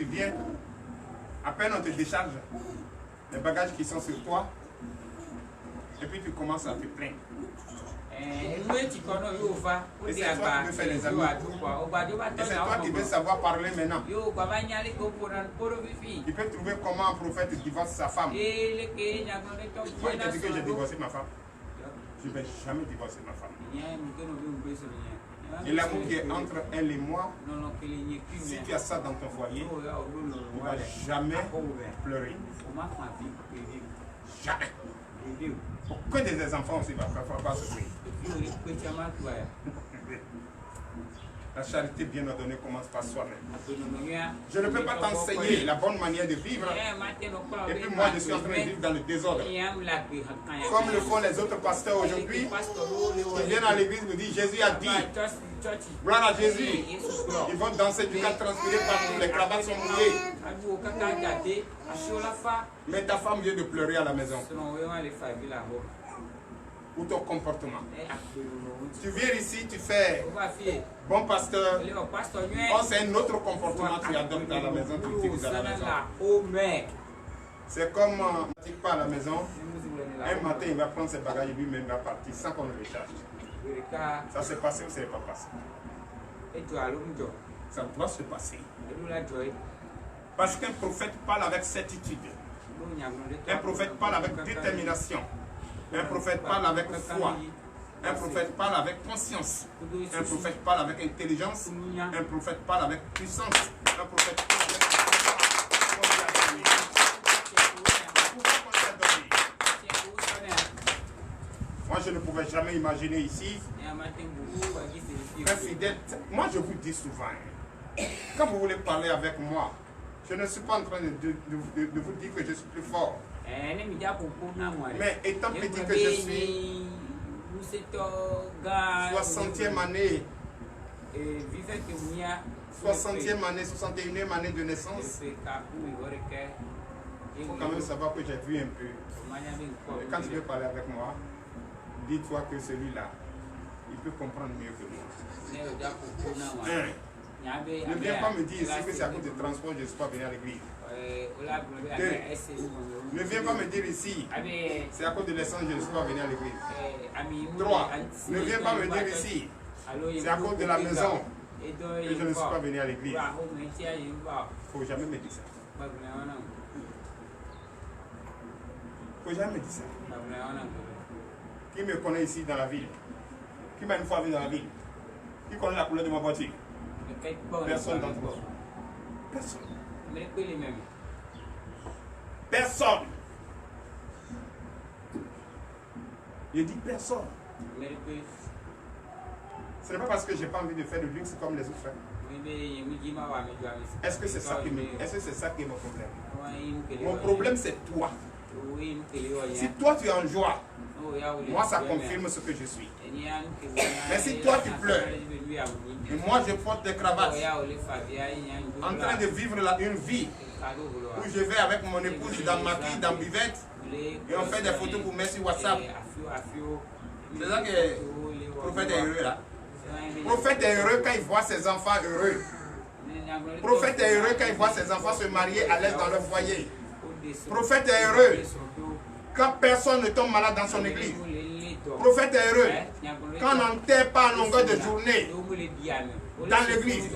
tu viens, à peine on te décharge les bagages qui sont sur toi, et puis tu commences à te plaindre. Et c'est toi qui veux faire les amis. Et c'est toi qui veux savoir parler maintenant. Il peut trouver comment un prophète divorce sa femme. Moi, il te dit que j'ai divorcé ma femme. Je ne vais jamais divorcer ma femme. Et l'amour qui est entre elle et moi, si tu as ça dans ton foyer, tu ne vas jamais pleurer. Jamais. Aucun des enfants aussi va pas souffrir. La charité bien ordonnée commence par soi-même. Je ne peux pas t'enseigner la bonne manière de vivre. Et puis moi, je suis en train de vivre dans le désordre. Comme le font les autres pasteurs aujourd'hui. Ils viennent à l'église et me disent, Jésus a dit. Gloire à Jésus. Ils vont danser du cas transpiré partout. Les cravates sont mouillées. Mais ta femme vient de pleurer à la maison. Ou ton comportement. Tu viens ici, tu fais bon pasteur. Oh, c'est un autre comportement que tu adoptes à la maison, tu utilises à la maison. C'est comme tu ne pas à la maison. Un matin, il va prendre ses bagages et lui-même va partir sans qu'on le recharge. Ça s'est passé ou ça n'est pas passé? Ça doit se passer. Parce qu'un prophète parle avec certitude. Un prophète parle avec détermination. Un prophète parle avec foi. Un prophète parle avec conscience. Un prophète parle avec intelligence. Un prophète parle avec puissance. Un prophète parle avec moi, je ne pouvais jamais imaginer ici un fidèle. Moi, je vous dis souvent, quand vous voulez parler avec moi, je ne suis pas en train de vous dire que je suis plus fort. Mais étant petit que je suis, 60e année, 60e année, 61e année de naissance, il faut quand même savoir que j'ai vu un peu. Et quand tu veux parler avec moi, dis-toi que celui-là, il peut comprendre mieux que moi. Ne viens pas me dire ici que c'est à cause du transport que je ne suis pas venu à l'église. 2. Ne viens pas me dire ici, c'est à cause de l'essence que je ne suis pas venu à l'église. 3. Ne viens pas me dire ici, c'est à cause de la maison que je ne suis pas venu à l'église. Il ne faut jamais me dire ça. Il ne faut jamais me dire ça. Qui me connaît ici dans la ville? Qui m'a une fois vu dans la ville? Qui connaît la couleur de ma voiture? Personne d'entre vous. Personne. Personne. Je dis personne. Ce n'est pas parce que je n'ai pas envie de faire de luxe comme les autres frères. Est-ce que c'est ça qui est mon problème? Mon problème, c'est toi. Si toi tu es en joie, moi ça confirme ce que je suis. Mais si toi tu pleures, et moi je porte des cravates, en train de vivre une vie où je vais avec mon épouse dans maquille, dans buvette, et on fait des photos pour mettre sur WhatsApp. C'est ça que le prophète est heureux là. Le prophète est heureux quand il voit ses enfants heureux. Le prophète est heureux quand il voit ses enfants se marier à l'aise dans leur foyer. Le prophèt est heureux quand personne ne tombe malade dans son église. Le prophète est heureux quand on n'enterre pas en longueur de journée dans l'église.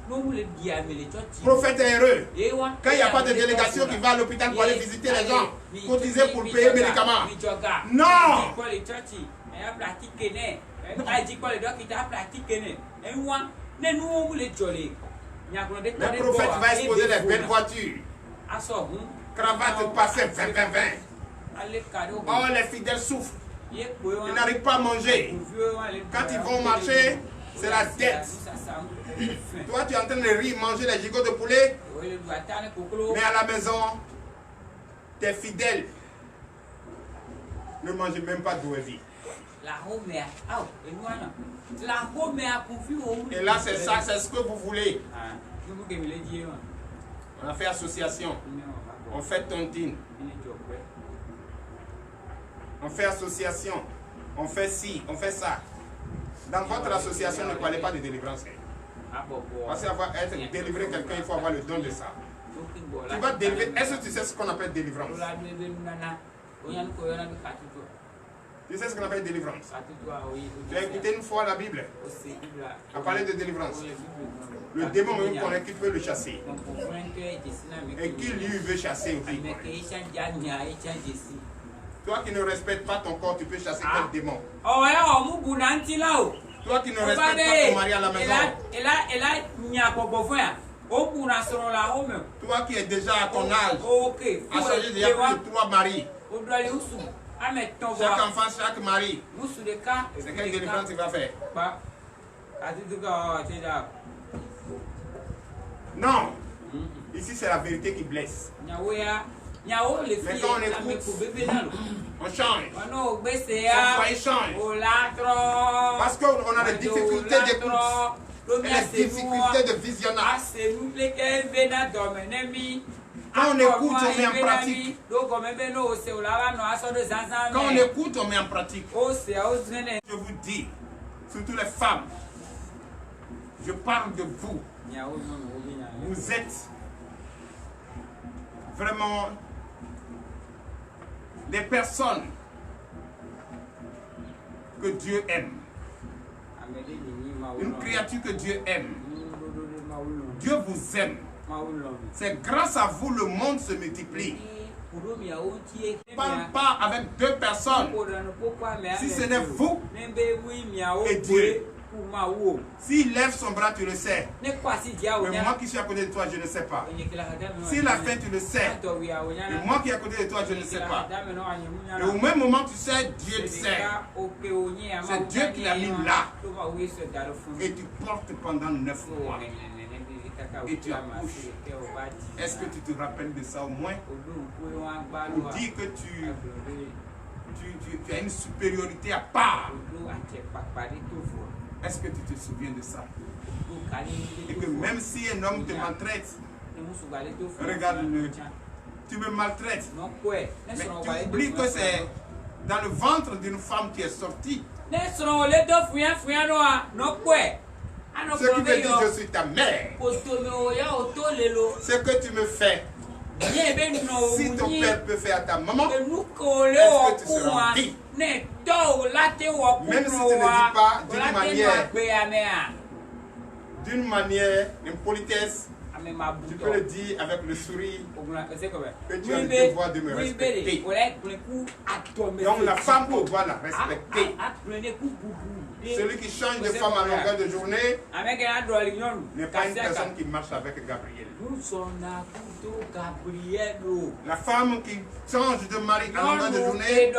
Le prophète est heureux quand il n'y a pas de délégation qui va à l'hôpital pour aller visiter les gens, cotiser pour payer les médicaments. Non! Le prophète va exposer les belles voitures. Cravate passée 20-20-20. Oh, les fidèles souffrent. Ils n'arrivent pas à manger. Quand ils vont marcher, c'est la dette. Toi, tu es en train de rire, manger les gigots de poulet. Mais à la maison, tes fidèles ne mangent même pas d'ouévi. Et là, c'est ça, c'est ce que vous voulez. On a fait association. On fait tontine. On fait association. On fait ci, on fait ça. Dans votre association, ne parlez pas de délivrance. Parce qu'avoir être délivré quelqu'un, il faut avoir le don de ça. Tu vas délivrer. Est-ce que tu sais ce qu'on appelle délivrance? Tu sais ce qu'on appelle délivrance? Tu as écouté une fois la Bible? On parlait de délivrance. Le démon même connaît qui peut le chasser. Et qui lui veut chasser aussi. Toi qui ne respectes pas ton corps, tu peux chasser quel démon? Toi qui ne respectes pas ton mari à la maison. Toi qui es déjà à ton âge, à changer déjà plus de 3 maris. Chaque enfant, chaque mari. C'est quelle délivrance il va faire? Non. Ici, c'est la vérité qui blesse. Mais quand on écoute, on change. Son foyer change. Parce qu'on a des difficultés d'écoute. Et des difficultés de visionnage. Quand on écoute, on met en pratique. Quand on écoute, on met en pratique. Je vous dis, surtout les femmes, je parle de vous. Vous êtes vraiment des personnes que Dieu aime. Une créature que Dieu aime. Dieu vous aime. C'est grâce à vous le monde se multiplie. Ne parle pas avec 2 personnes. Si ce n'est vous et Dieu. S'il lève son bras, tu le sais. Mais moi qui suis à côté de toi, je ne sais pas. S'il a fait, tu le sais. Et moi qui suis à côté de toi, je ne sais pas. Et au même moment, tu sais, Dieu le sait. C'est Dieu qui l'a mis là. Et tu portes pendant 9 mois. Et tu accouches. Est-ce que tu te rappelles de ça au moins? Pour dire que tu as une supériorité à part. Est-ce que tu te souviens de ça? Et que même si un homme te maltraite, regarde-le, tu me maltraites. Mais tu oublies que c'est dans le ventre d'une femme qui est sortie. Ce qui veut dire je suis ta mère. Ce que tu me fais. Si ton père peut faire à ta maman, est-ce que tu seras vie? Même si tu ne dis pas d'une manière, une politesse, tu peux le dire avec le sourire que tu as le devoir de me respecter. Donc la femme, on doit la respecter. Celui qui change de femme à longueur de journée n'est pas une personne qui marche avec Gabriel. La femme qui change de mari à longueur de journée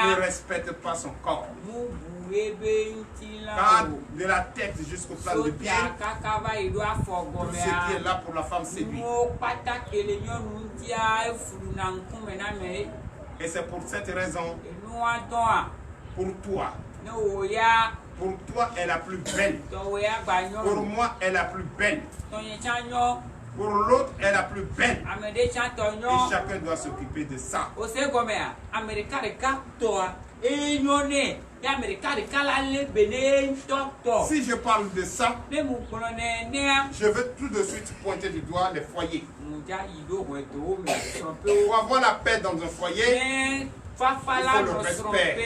ne respecte pas son corps. Car de la tête jusqu'au plan de pied, tout ce qui est là pour la femme, c'est lui. Et c'est pour cette raison, pour toi, elle est la plus belle. Pour moi, elle est la plus belle. Pour l'autre, elle est la plus belle. Et chacun doit s'occuper de ça. Si je parle de ça, je veux tout de suite pointer du doigt les foyers. Pour avoir la paix dans un foyer, il faut le respect,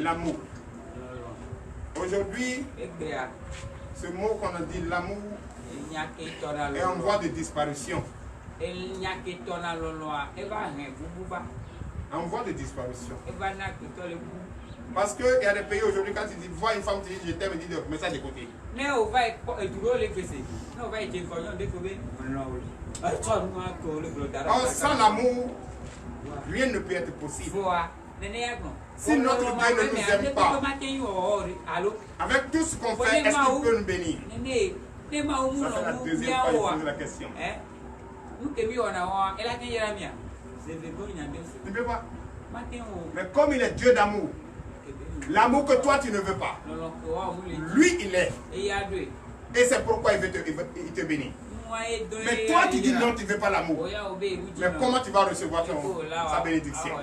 l'amour. Aujourd'hui, ce mot qu'on a dit, l'amour, est en voie de disparition. En voie de disparition. Parce qu'il y a des pays aujourd'hui, quand tu vois une femme, tu dis je t'aime, tu dis le message de côté. Or, sans l'amour, rien ne peut être possible. Si notre Dieu ne nous aime pas, avec tout ce qu'on fait, est-ce qu'il peut nous bénir? Ça fait la deuxième fois que je pose la question. Ne peut pas. Mais comme il est Dieu d'amour, l'amour que toi tu ne veux pas, lui il est. Et c'est pourquoi il te bénit. Mais toi qui dis non, tu ne veux pas l'amour. Mais comment tu vas recevoir sa bénédiction?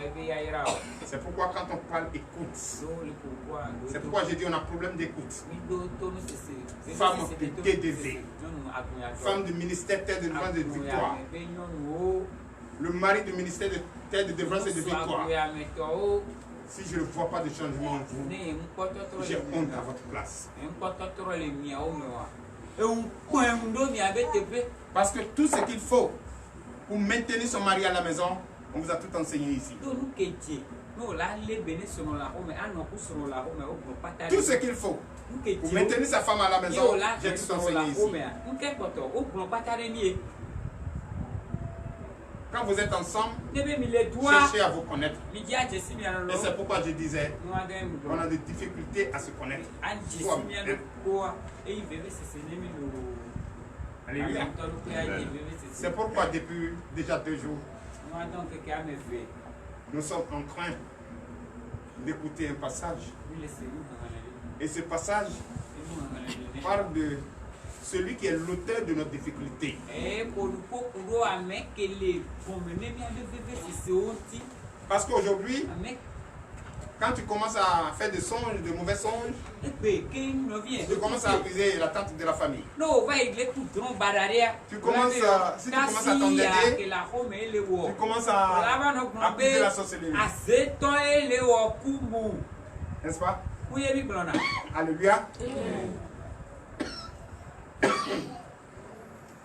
C'est pourquoi quand on parle, écoute. C'est pourquoi j'ai dit on a problème d'écoute. Femme TDV. Femme du ministère Terre de Délivrance et de Victoire. Le mari du ministère de Terre de Délivrance et de Victoire. Si je ne vois pas de changement en vous, j'ai honte à votre place. Parce que tout ce qu'il faut pour maintenir son mari à la maison, on vous a tout enseigné ici. Tout ce qu'il faut pour maintenir sa femme à la maison, j'ai tout enseigné ici. Quand vous êtes ensemble, cherchez à vous connaître. Et c'est pourquoi je disais, on a des difficultés à se connaître. Alléluia. C'est pourquoi depuis déjà 2 jours, nous sommes en train d'écouter un passage. Et ce passage parle de celui qui est l'auteur de nos difficultés. Parce qu'aujourd'hui, quand tu commences à faire des songes, de mauvais songes, tu commences à accuser la tante de la famille. Tu commences si tu commences à t'endetter, tu commences à accuser la sorcellerie. N'est-ce pas? Alléluia.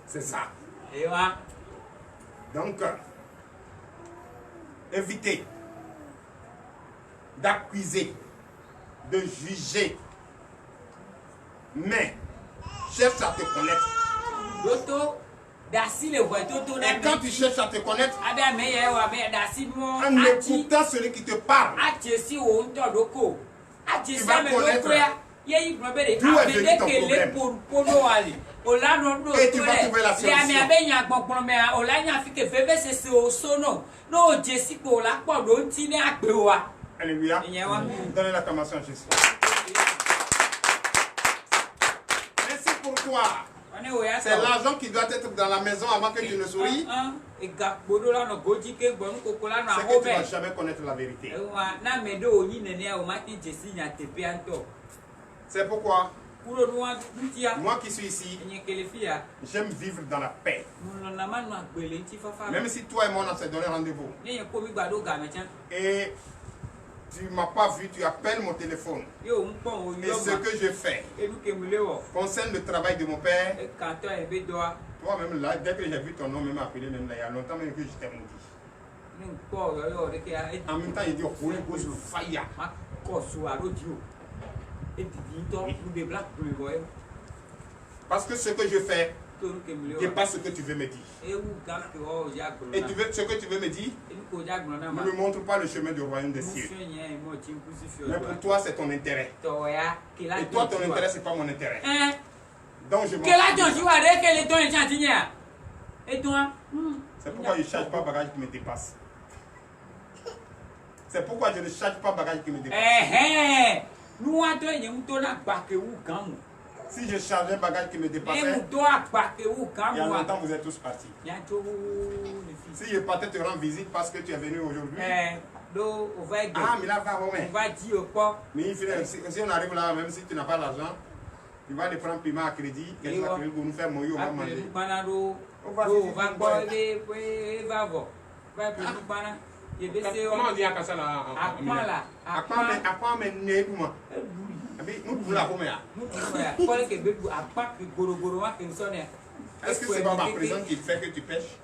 C'est ça. Donc, évitez d'accuser, de juger, mais cherche à te connaître. Et quand tu cherches à te connaître, en écoutant celui qui te parle, tu vas connaître d'où est venu ton problème. Et tu vas trouver la solution. Alléluia. Donnez l'acclamation à Jésus. Merci pour toi. C'est l'argent qui doit être dans la maison avant que tu ne souris. C'est que tu ne vas jamais connaître la vérité. C'est pourquoi moi qui suis ici, j'aime vivre dans la paix. Même si toi et moi on s'est donné rendez-vous et tu ne m'as pas vu, tu appelles mon téléphone. Et ce que je fais concerne le travail de mon père. Toi-même là, dès que j'ai vu ton nom, même appelé, même là, il y a longtemps même que je t'ai maudit. En même temps, il dit Holy Ghost fire. Parce que ce que je fais dépasse ce que tu veux me dire. Et tu veux, ce que tu veux me dire ne me montre pas le chemin du royaume des cieux. Mais pour toi, c'est ton intérêt. Et toi, ton intérêt, c'est pas mon intérêt. Donc je m'en fous. C'est pourquoi je ne charge pas bagage qui me dépasse. C'est pourquoi je ne charge pas bagage qui me dépasse. Si je chargeais un bagage qui me dépassait, il y a longtemps vous êtes tous partis. Si je partais te rendre visite parce que tu es venu aujourd'hui, mais là, va Romain. Mais si on arrive là, même si tu n'as pas l'argent, tu vas les prendre paiement à crédit, pour nous faire mouiller, on va manger. Comment on dit à Kassa là? Est-ce que c'est pas ma présence qui fait que tu pêches?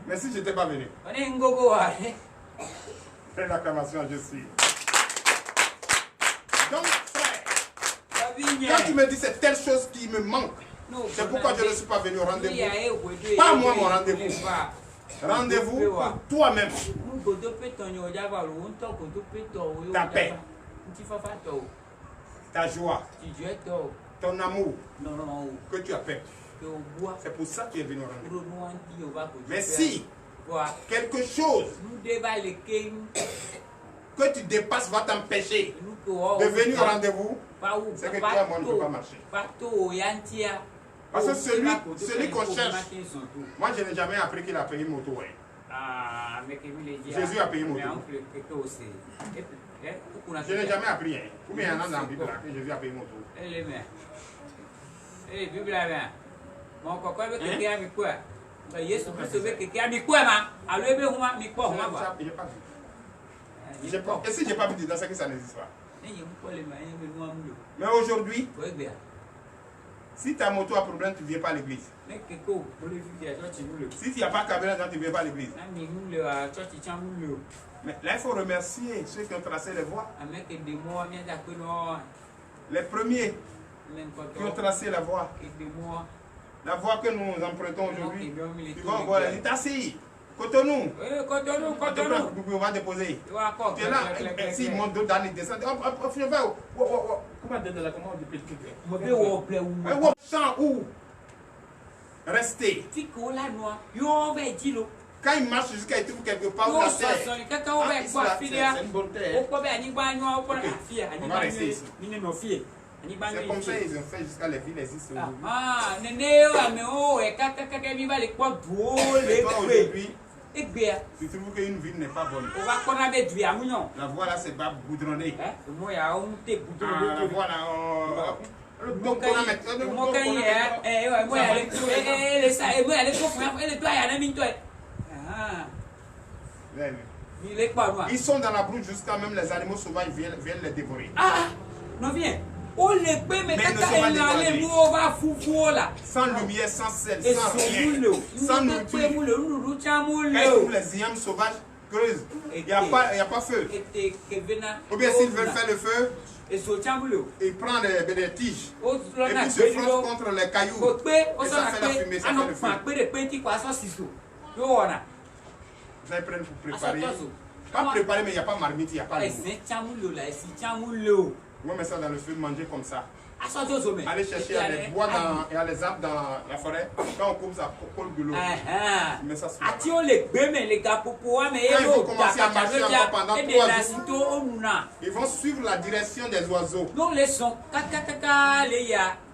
Mais si je n'étais pas venu. Fais l'acclamation, je suis. Donc, frère, quand tu me dis c'est telle chose qui me manque, c'est pourquoi je ne suis pas venu au rendez-vous. Pas moi mon rendez-vous. Rendez-vous pour toi-même. Ta paix, ta joie, ton amour que tu as perdu. C'est pour ça que tu es venu au rendez-vous. Mais si quelque chose que tu dépasses va t'empêcher de venir au rendez-vous, c'est que toi, moi, ne peux pas marcher. Parce que celui qu'on cherche, moi, je n'ai jamais appris qu'il a payé moto. Jésus a payé moto. Je n'ai jamais appris. Ou bien il y en a dans la Bible que Jésus a payé moto. Mon copain veut que tu aies quoi? Jésus Christ veut que tu aies quoi, ma? Alors, il veut que tu aies quoi? Je n'ai pas vu. Et si je n'ai pas vu dedans, c'est que ça n'existe pas. Mais aujourd'hui, si ta moto a problème, tu ne viens pas à l'église. Si tu n'as pas de caméra, tu ne viens pas à l'église. Mais là, il faut remercier ceux qui ont tracé les voies. Les premiers qui ont tracé la voie. La voie que nous empruntons aujourd'hui. Tu vas voir, il est assis. Cotonou. Cotonou. On va déposer. Tu es là. Si il monte d'autres années, descend. Comment donner la commande du petit? Où? Restez. Quand il marche jusqu'à être quelque part où la terre, c'est une bonne terre. On va rester ici. C'est comme ça ils ont fait jusqu'à les villes existent aujourd'hui. Tu trouves qu'une ville n'est pas bonne. La voie là, c'est pas goudronné. La voie là, ils sont dans la brousse jusqu'à même les animaux sauvages viennent les dévorer. Non, viens. On les paie, mais sans lumière, sans sel, sans rien. Sans nourriture. Quand les ignames sauvages creusent, il n'y a pas feu. Ou bien s'ils veulent faire le feu, ils prennent des tiges et puis se frottent contre les cailloux. Et ça fait la fumée, ça fait le feu. Vous allez prendre pour préparer. Pas préparer, mais il n'y a pas marmite, il n'y a pas d'eau. Moi, je mets ça dans le feu, manger comme ça. Aller chercher les bois et les arbres dans la forêt. Quand on coupe ça, colle de l'eau. Mais ça se fait. Quand ils vont commencer à marcher encore pendant 3 jours, ils vont suivre la direction des oiseaux. Et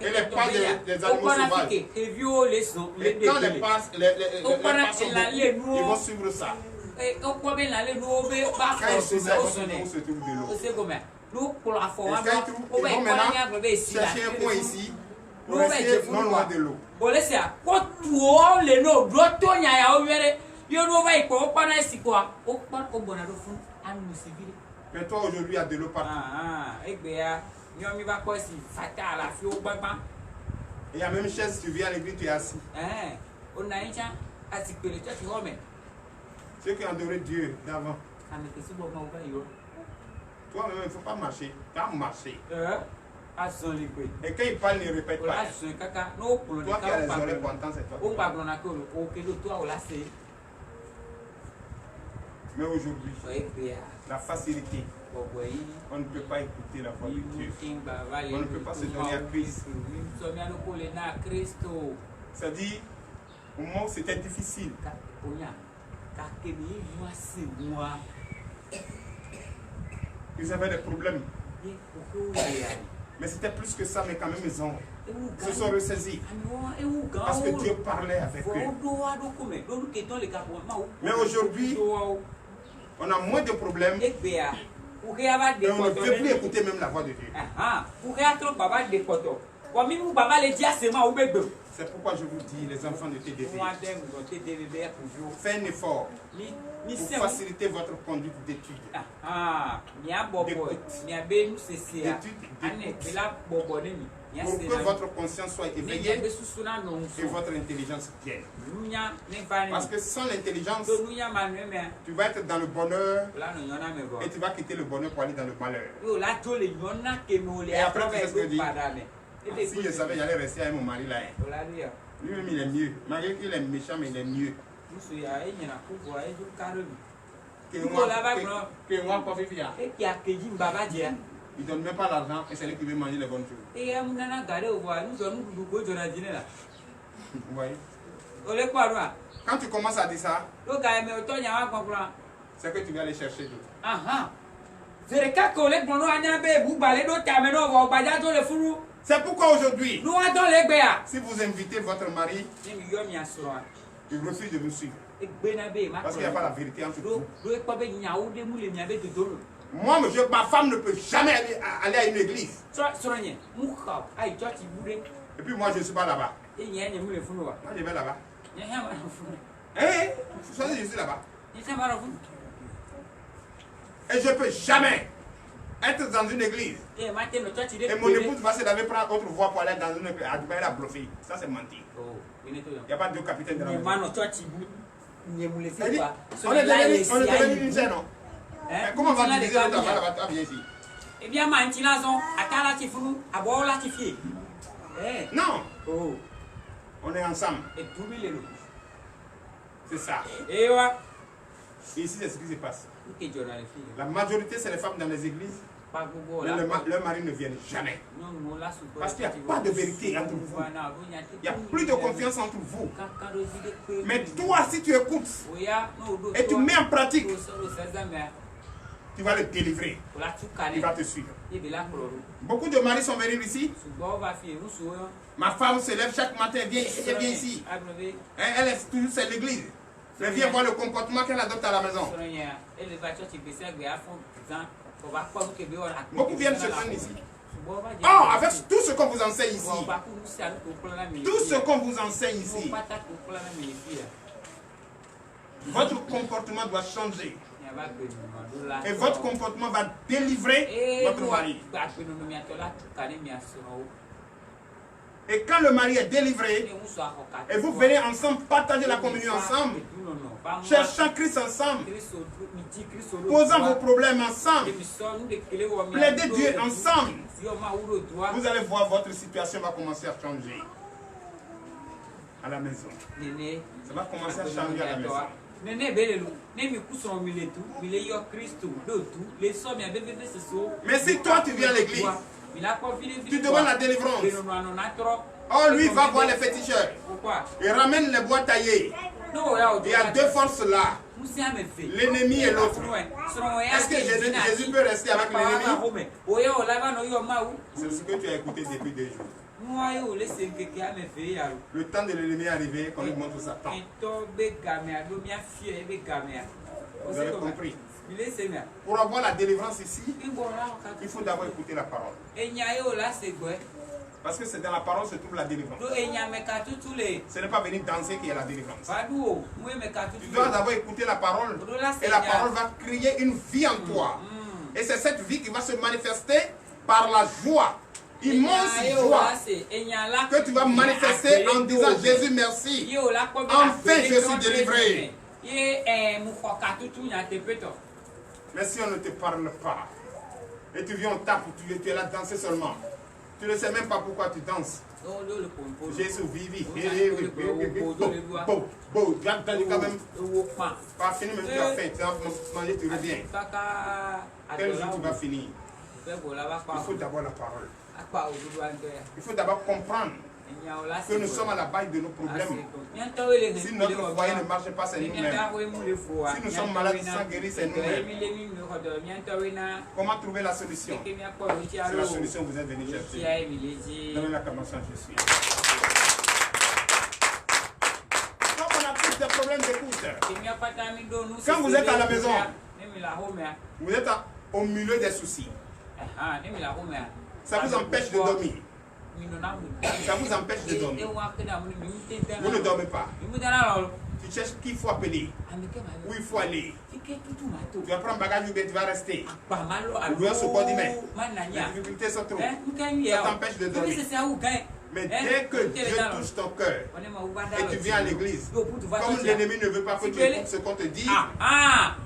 les pas des animaux sauvages. Et quand les pas sont beaucoup, ils vont suivre ça. Quand ils se trouvent de l'eau. Ils vont maintenant chercher un point ici pour rester non loin de l'eau. Mais toi aujourd'hui il y a de l'eau partout. Il y a même chaise, tu viens à l'église, tu es assis. Ceux qui adoraient Dieu d'avant. Toi-même, il ne faut pas marcher. Tu as marché. Et quand il parle, il ne répète pas. Toi qui as les oreilles pour entendre, c'est toi. Mais aujourd'hui, la facilité, on ne peut pas écouter la voix de Dieu. On ne peut pas se donner à Christ. C'est-à-dire, au moment où c'était difficile, ils avaient des problèmes. Mais c'était plus que ça, mais quand même ils se sont ressaisis. Parce que Dieu parlait avec eux. Mais aujourd'hui, on a moins de problèmes. Et on ne peut plus écouter même la voix de Dieu. C'est pourquoi je vous dis, les enfants de TDV, faites un effort pour faciliter votre conduite d'études. Pour que votre conscience soit éveillée et votre intelligence vienne. Parce que sans l'intelligence, tu vas être dans le bonheur et tu vas quitter le bonheur pour aller dans le malheur. Et après, tu sais ce que je dis. Si je savais, j'allais rester avec mon mari là. Lui-même, il est mieux. Malgré qu'il est méchant, mais il est mieux. Que moi, pas vivre. Il ne donne même pas l'argent et c'est lui qui veut manger les bonnes choses. Vous voyez? Quand tu commences à dire ça, c'est que tu vas aller chercher d'autres. C'est pourquoi aujourd'hui, si vous invitez votre mari, il refuse de vous suivre. Parce qu'il n'y a pas la vérité entre vous. Moi, ma femme ne peut jamais aller à une église. Et puis moi, je ne suis pas là-bas. Moi, je vais là-bas. Vous savez, je suis là-bas. Et je ne peux jamais être dans une église. Et mon épouse va se laver, prendre autre voie pour aller dans une église. Elle a bluffé. Ça, c'est mentir. Il n'y a pas de capitaine de la maison. On est devenu une scène, non? Comment on va dire que tu vas bien ici? Eh bien, non. On est ensemble. C'est ça. Et ici, c'est ce qui se passe. La majorité, c'est les femmes dans les églises. Leurs maris ne viennent jamais. Parce qu'il n'y a pas de vérité entre vous. Il n'y a plus de confiance entre vous. Mais toi, si tu écoutes et tu mets en pratique, tu vas le délivrer. Il va te suivre. Beaucoup de maris sont venus ici. Ma femme se lève chaque matin, elle vient ici. Elle est toujours c'est l'église. Elle vient voir le comportement qu'elle adopte à la maison. Beaucoup viennent se prendre ici. Oh, avec tout ce qu'on vous enseigne ici. Tout ce qu'on vous enseigne ici. Votre comportement doit changer. Et votre comportement va délivrer votre mari. Et quand le mari est délivré, et vous venez ensemble partager la communion ensemble, cherchant Christ ensemble, posant vos problèmes ensemble, plaidez Dieu ensemble, vous allez voir votre situation va commencer à changer à la maison. Ça va commencer à changer à la maison. Mais si toi tu viens à l'église, tu demandes la délivrance. Oh, lui va voir les féticheurs. Il ramène les bois taillés. Il y a deux forces là. L'ennemi et l'autre. Est-ce que Jésus peut rester avec l'ennemi? C'est ce que tu as écouté depuis 2 jours. Le temps de l'ennemi est arrivé, comme il montre Satan. Vous avez compris? Pour avoir la délivrance ici, il faut d'abord écouter la parole. Parce que c'est dans la parole que se trouve la délivrance. Ce n'est pas venir danser qu'il y a la délivrance. Tu dois d'abord écouter la parole. Et la parole va créer une vie en toi. Et c'est cette vie qui va se manifester par la joie. Immense joie que tu vas manifester en disant Jésus merci. Enfin je suis délivré. Mais si on ne te parle pas et tu viens on tape, tu es là danser seulement. Tu ne sais même pas pourquoi tu danses. Jésus vivi. Tu as quand même pas fini, mais tu as faim. Tu as mangé, tu reviens. Quel jour tu vas finir? Il faut d'abord la parole. Il faut d'abord comprendre que nous sommes à la base de nos problèmes. Si notre foyer ne marche pas, c'est nous-mêmes. Si nous sommes malades sans guérir, c'est nous-mêmes. Comment trouver la solution? C'est la solution que vous êtes venus chercher. Donnez l'acclamation, je suis. Quand on a plus de problèmes d'écoute, quand vous êtes à la maison, vous êtes au milieu des soucis. Ça vous empêche de dormir. Ça vous empêche de dormir. Vous ne dormez pas. Tu cherches qui il faut appeler. Où il faut aller. Tu vas prendre bagage ou bien tu vas rester. Ou bien ce qu'on dit, mais les difficultés sont trop. Ça t'empêche de dormir. Mais dès que Dieu touche ton cœur et tu viens à l'église, comme l'ennemi ne veut pas que tu écoutes ce qu'on te dit,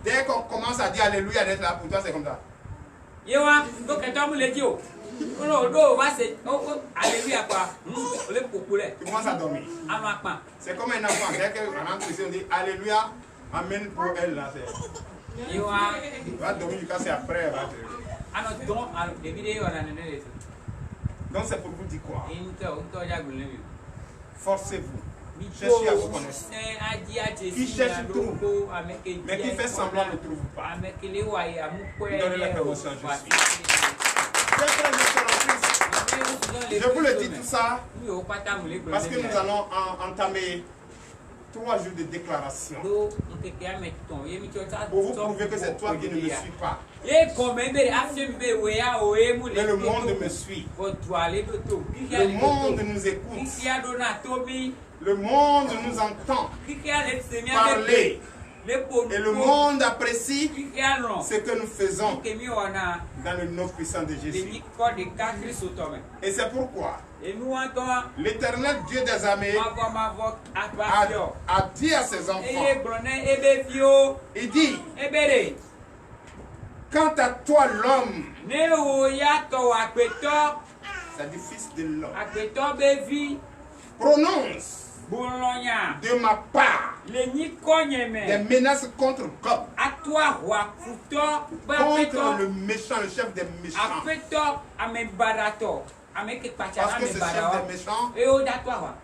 dès qu'on commence à dire Alléluia d'être là pour toi, c'est comme ça. Tu commences à dormir. C'est comme un enfant. Dès qu'on entre ici, on dit Alléluia, Amen pour elle. Là, il va dormir jusqu'à c'est après. Elle va te... Donc c'est pour vous dire quoi? Forcez-vous. cherchez à vous connaître. Qui cherche trouve, mais qui fait semblant ne trouve pas. Donnez la promotion, je suis. Je vous le dis tout ça parce que nous allons entamer 3 jours de déclaration pour vous prouver que c'est toi qui ne me suis pas. Mais le monde me suit. Le monde nous écoute. Le monde nous entend parler. Et le monde apprécie ce que nous faisons dans le nom puissant de Jésus. Et c'est pourquoi l'Éternel Dieu des armées a dit à ses enfants, il dit, quant à toi l'homme, c'est-à-dire fils de l'homme, prononce de ma part des menaces contre Gog, contre le méchant, le chef des méchants. Parce que ce chef des méchants,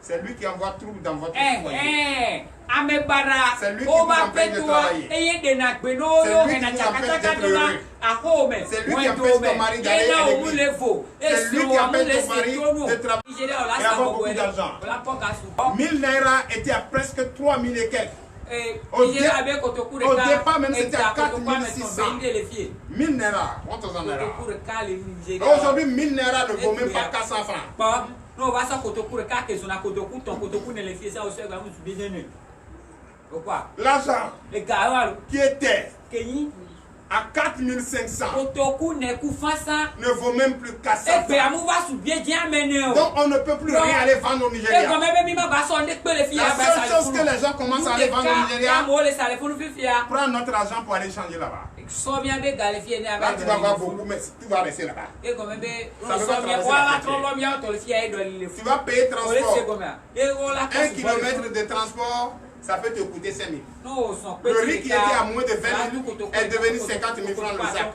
c'est lui qui envoie trouble dans votre foyer. C'est lui qui vous empêche de travailler. C'est lui qui vous empêche d'être heureux. C'est lui qui empêche ton mari d'aller à l'église. C'est lui qui empêche ton mari de travailler et avoir beaucoup d'argent. 1000 naira était à presque 3000 et quelques. Au départ même c'était à 4600. 1000 naira, aujourd'hui 1000 naira ne vaut même pas 400 francs. L'argent qui était à 4500 ne vaut même plus 400 francs. Donc on ne peut plus rien aller vendre au Nigeria. La seule chose que les gens commencent à aller vendre au Nigeria, prends notre argent pour aller changer là-bas. Là tu vas avoir beaucoup, mais tu vas rester là-bas. Tu vas payer transport. 1 kilomètre de transport, ça peut te coûter 5 000. Le riz qui était à moins de 20 000 est devenu 50 000 francs le sac.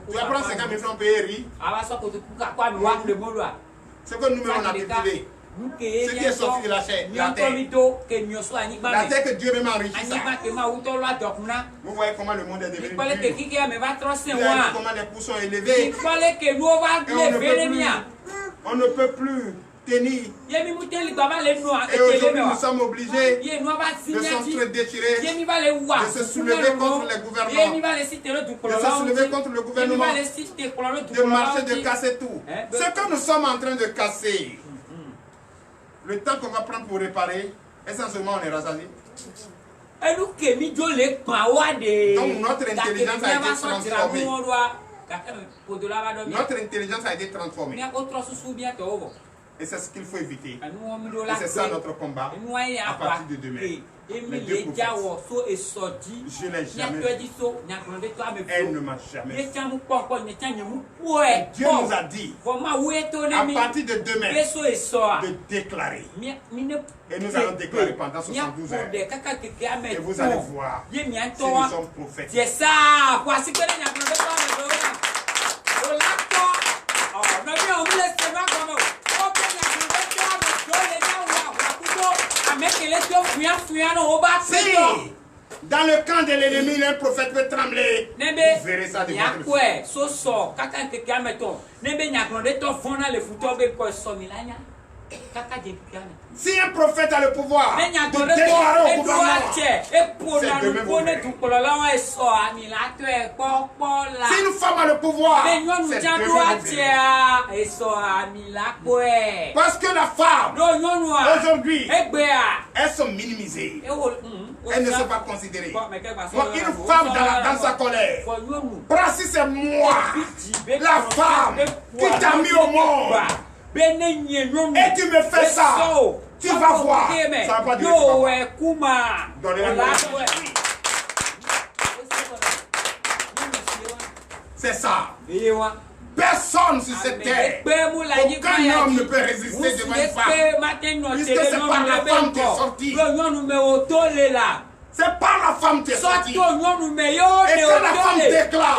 Tu vas prendre 50 000 francs payer riz. Ce que nous-mêmes on a cultivé. Ce qui est sorti de la terre. La terre que Dieu même enrichit ça. Vous voyez comment le monde est devenu dur. Vous voyez comment les coûts sont élevés. Et on ne peut plus tenir. Et aujourd'hui nous sommes obligés de s'entre-déchirer, de se soulever contre les gouvernements, de se soulever contre le gouvernement, de marcher, de casser tout. Ce que nous sommes en train de casser, le temps qu'on va prendre pour réparer, essentiellement on est rassasié. Donc notre intelligence a été transformée. Notre intelligence a été transformée. Et c'est ce qu'il faut éviter. Et c'est ça notre combat à partir de demain. Les deux prophètes, je n'ai jamais vu. Elle ne m'a jamais vu. Dieu nous a dit, à partir de demain, de déclarer. Et nous allons déclarer pendant 72 heures. Et vous allez voir si nous sommes prophètes. C'est ça. Voici que si dans le camp de l'ennemi, un prophète peut trembler, vous verrez ça de votre si un prophète a le pouvoir de déclarer au gouvernement, si une femme a le pouvoir, c'est parce que la femme aujourd'hui, elles sont minimisées. Elle ne sont pas considérée. Une femme dans sa colère, si c'est moi, la femme qui t'a mis au monde, et tu me fais ça, tu vas voir. Ça va pas durer. C'est ça. Personne sur cette terre, aucun homme ne peut résister devant une femme. Puisque c'est par la femme qui est sortie. C'est par la femme qui est sortie. Et quand la femme déclare,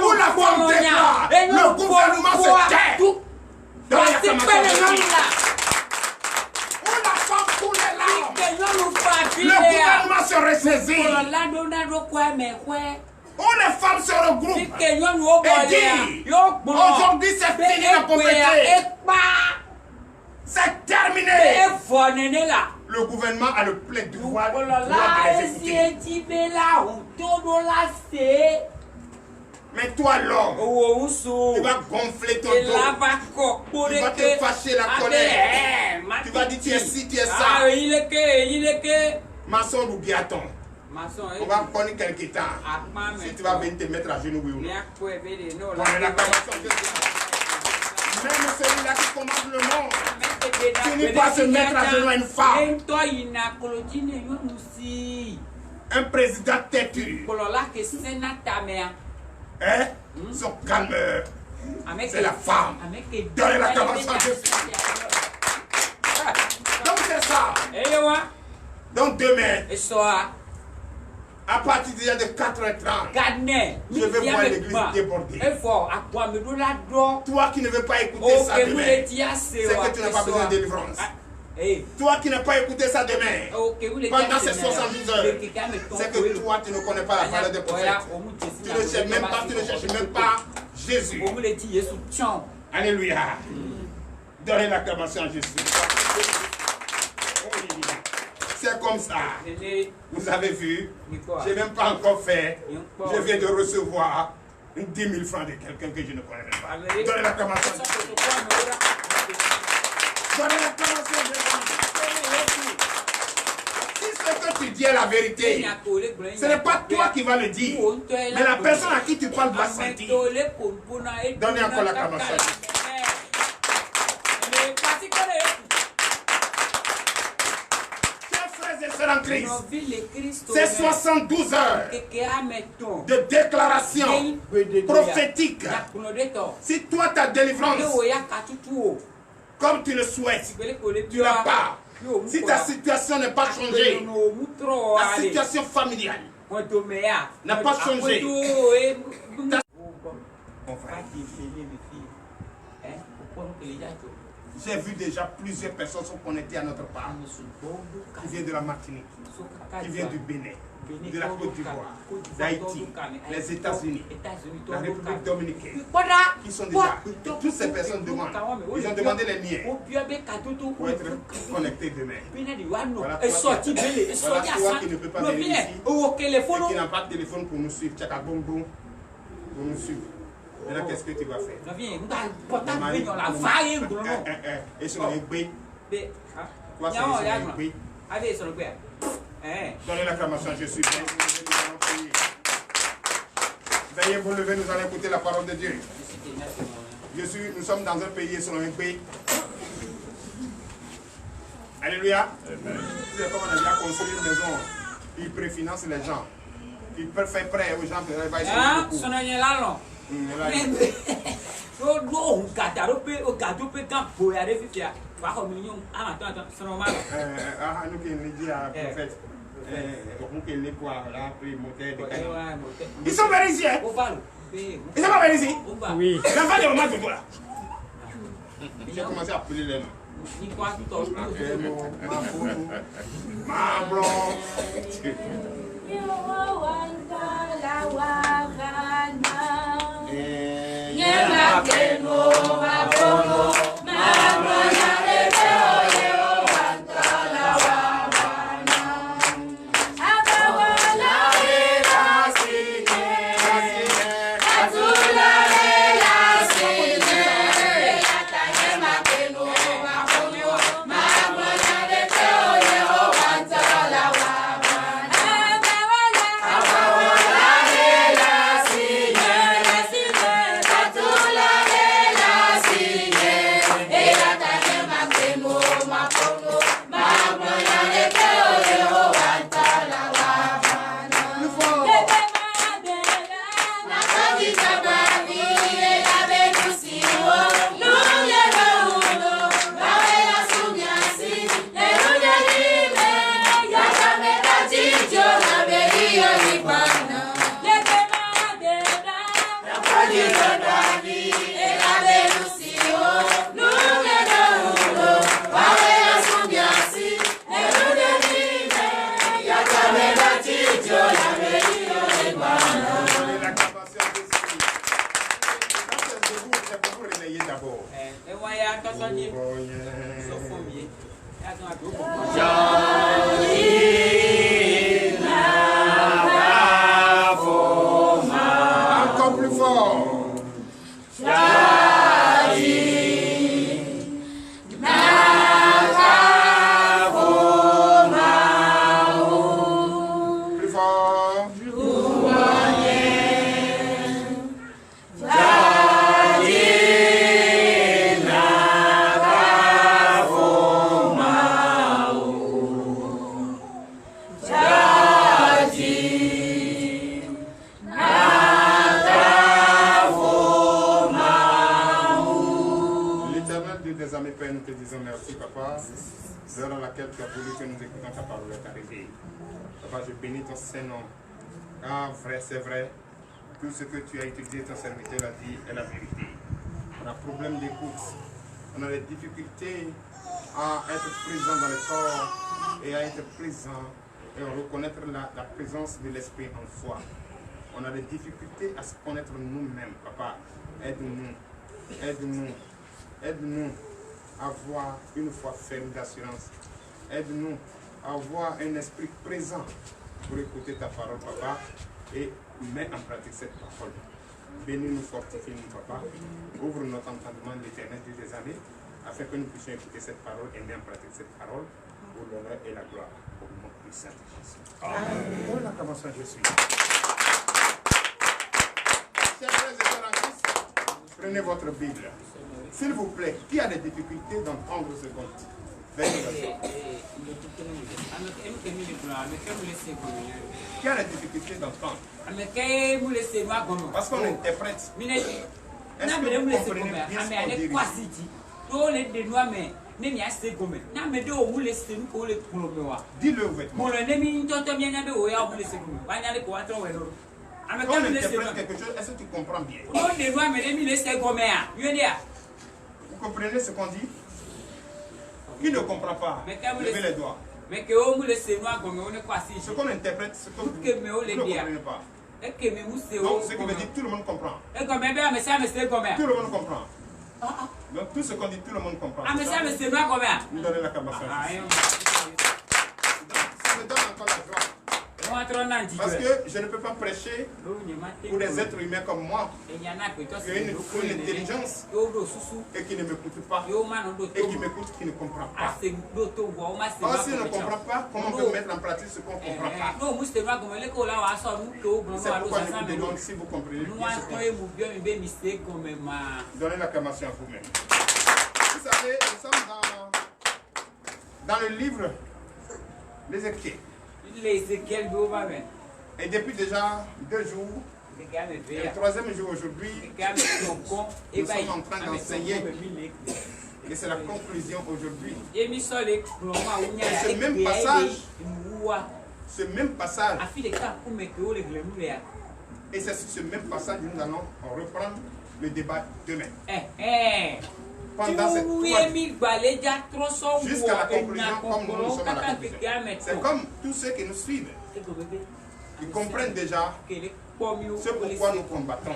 ou la femme déclare, le gouvernement se tait. saisi. Où les femmes se regroupent et disent, aujourd'hui c'est fini la pauvreté. C'est terminé. Le gouvernement a le plein devoir de les exécuter. Mais toi l'homme, tu vas gonfler ton dos. Tu vas te fâcher la colère. Tu vas dire tu es ci, tu es ça. Maçon ou biaton. On va prendre quelques temps. Si tu vas venir te mettre à genoux, oui ou non. Même celui-là qui commande le monde, finit par se mettre à genoux à une femme. Un président têtu. Hein? Son calmeur. C'est la femme. Donnez la commence à Jésus. Donc c'est ça. Donc demain, à partir de 4h30, je vais voir l'église débordée. Toi qui ne veux pas écouter ça demain, c'est que tu n'as pas besoin de délivrance. Toi qui n'as pas écouté ça demain, pendant ces 72 heures, c'est que toi tu ne connais pas la valeur des prophètes. Tu ne cherches même pas Jésus. Alléluia. Donnez l'acclamation à Jésus. C'est comme ça. Vous avez vu, je n'ai même pas encore fait. Je viens de recevoir 10 000 francs de quelqu'un que je ne connais même pas. Donnez l'acclamation à Jésus. Donnez l'acclamation à Jésus. Si ce que tu dis est la vérité, ce n'est pas toi qui vas le dire, mais la personne à qui tu parles va sentir. Donnez encore l'acclamation à Jésus. En Christ. C'est 72 heures de déclaration prophétique. Si toi ta délivrance, comme tu le souhaites, tu n'as pas. Si ta situation n'est pas changée, la situation familiale n'a pas changé. J'ai vu déjà plusieurs personnes sont connectées à notre part, qui viennent de la Martinique, qui viennent du Bénin, de la Côte d'Ivoire, d'Haïti, les États-Unis, la République dominicaine, qui sont déjà. Toutes ces personnes demandent. Ils ont demandé les miens pour être connectés demain. Voilà toi qui ne peux pas venir ici et qui n'a pas de téléphone pour nous suivre. Pour nous suivre. Maintenant, qu'est-ce que tu vas faire? Et sur les bris. Quoi, c'est sur les bris? Donnez l'acclamation, je suis bien. Veuillez vous lever, nous allons écouter la parole de Dieu. Nous sommes dans un pays sur un pays. Alléluia. C'est comme on a déjà construit une maison. Ils préfinancent les gens. Ils peuvent faire prêt aux gens. Ils sont venus ici. Ils sont pas venus ici. Oui. L'enfant de maman de toi là. J'ai commencé à appeler les noms. Ma blanc. conseiller d'abord. Encore plus fort. Nous te disons merci, Papa, l'heure dans laquelle tu as voulu que nous écoutons ta parole est arrivée. Papa, je bénis ton Saint-Nom. Ah, frère, c'est vrai, tout ce que tu as utilisé, ton serviteur a dit, est la vérité. On a problème d'écoute, on a des difficultés à être présent dans le corps et à être présent et à reconnaître la présence de l'Esprit en soi. On a des difficultés à se connaître nous-mêmes, Papa. Aide-nous, aide-nous, aide-nous. Avoir une foi ferme d'assurance. Aide-nous à avoir un esprit présent pour écouter ta parole, Papa, et mettre en pratique cette parole. Bénis-nous, fortifie-nous, Papa. Ouvre notre entendement, l'Éternel Dieu des années, afin que nous puissions écouter cette parole et mettre en pratique cette parole pour l'honneur et la gloire. Au nom puissant de Jésus. Amen. Dans l'acclamation, je suis. Chers frères et sœurs en Christ, prenez votre Bible. S'il vous plaît, qui a des difficultés d'entendre ce qu'on dit? Qui a des difficultés d'entendre? Parce qu'on interprète. Est-ce que vous comprenez bien ce qu'on dit? Dis-le ouvertement. Quand on interprète quelque chose, est-ce que tu comprends bien? Vous comprenez ce qu'on dit? Qui ne comprend pas? Levez les doigts. Ce qu'on interprète, ce que vous ne comprenez pas. Donc ce qui veut dire tout le monde comprend. Tout le monde comprend. Donc tout ce qu'on dit, tout le monde comprend. Nous donnons la cabane. Ça me donne encore la joie. Parce que je ne peux pas prêcher pour des êtres humains comme moi qui ont une intelligence et qui ne m'écoutent pas et qui m'écoutent, qui ne comprennent pas. Or, si on ne comprend pas, comment on peut mettre en pratique ce qu'on ne comprend pas? C'est pourquoi je vous demande si vous comprenez bien ce qu'on dit. Donnez l'acclamation à vous-même. Vous savez, nous sommes dans le livre d'Ézéchiel. Et depuis déjà 2 jours, et le 3e jour aujourd'hui, nous sommes en train d'enseigner. Et c'est la conclusion aujourd'hui. Et ce même passage, et c'est sur ce même passage que nous allons reprendre le débat demain. Pendant cette 3 jusqu'à la conclusion, comme nous sommes à la conclusion. C'est comme tous ceux qui nous suivent. Ils comprennent déjà ce pourquoi nous combattons.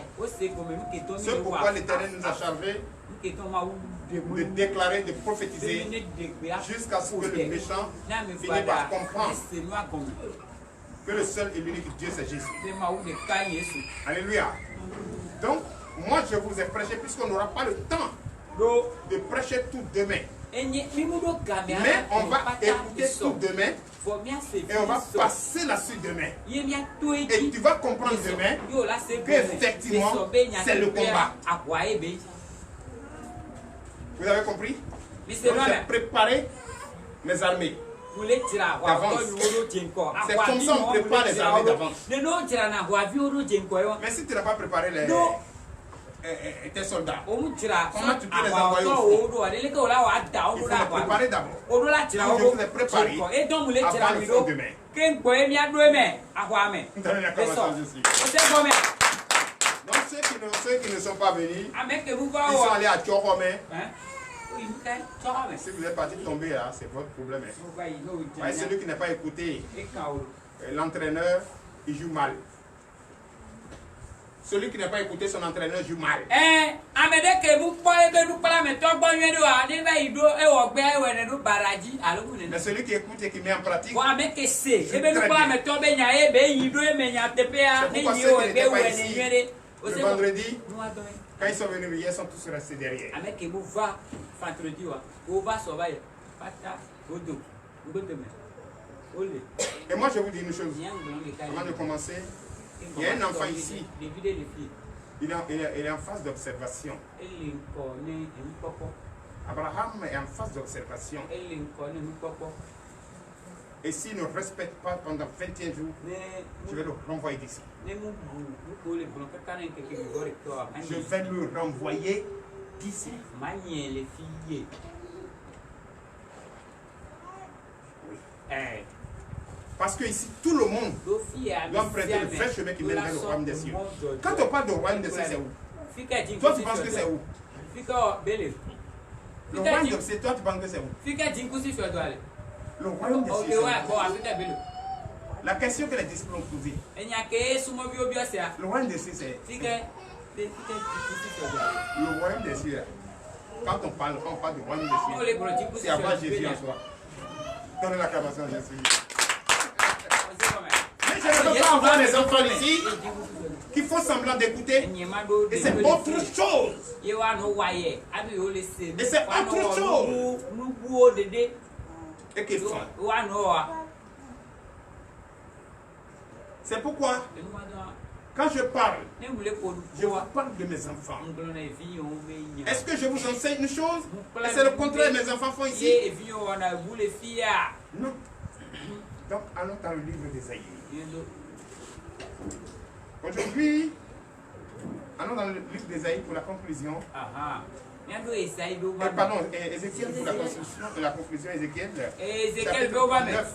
Ce pourquoi l'Éternel nous a chargés de déclarer, de prophétiser, jusqu'à ce que le méchant finisse par comprendre que le seul et l'unique Dieu c'est Jésus. Alléluia. Donc, moi je vous ai prêché puisqu'on n'aura pas le temps de prêcher tout demain. Mais on va écouter tout demain et on va passer la suite demain. Et tu vas comprendre demain qu'effectivement c'est le combat. Vous avez compris? Donc j'ai préparé mes armées d'avance. C'est comme ça on prépare les armées d'avance. Mais si tu n'as pas préparé tes soldats, comment tu peux les envoyer au front? Il faut les préparer d'abord. Donc je vous ai préparé avant le front demain. Donc ceux qui ne sont pas venus, ils sont allés à Tchorome. Si vous êtes parti tomber là, c'est votre problème. Celui qui n'a pas écouté l'entraîneur, il joue mal. Celui qui n'a pas écouté son entraîneur joue mal. Mais celui qui écoute et qui met en pratique, c'est le vendredi, quand ils sont venus, ils sont tous restés derrière. Et moi je vous dis une chose, avant de commencer, il y a un enfant ici, il est en phase d'observation. Abraham est en phase d'observation. Et s'il ne respecte pas pendant 21 jours, je vais le renvoyer d'ici. Je vais le renvoyer d'ici. Parce que ici, tout le monde doit emprunter le vrai chemin qui mène vers le royaume des cieux. Quand on parle du royaume des cieux, c'est où? Toi, tu penses que c'est où? Le royaume des cieux, toi, tu penses que c'est où? Le royaume des cieux, c'est où? La question que les disciples ont posée. Le royaume des cieux, c'est... Le royaume des cieux, quand on parle du royaume des cieux, c'est avoir Jésus en soi. Donnez l'acclamation à Jésus. Mais je ne veux pas avoir les enfants ici qui font semblant d'écouter. Et c'est autre chose. Et c'est autre chose. Et qu'ils font. C'est pourquoi, quand je parle de mes enfants. Est-ce que je vous enseigne une chose? Et c'est le contraire que mes enfants font ici? Non. Donc, allons dans le livre d'Ésaïe. Aujourd'hui, allons dans le livre d'Ésaïe pour la conclusion. Pardon, Ézéchiel pour la conclusion, Ézéchiel. Chapitre 9.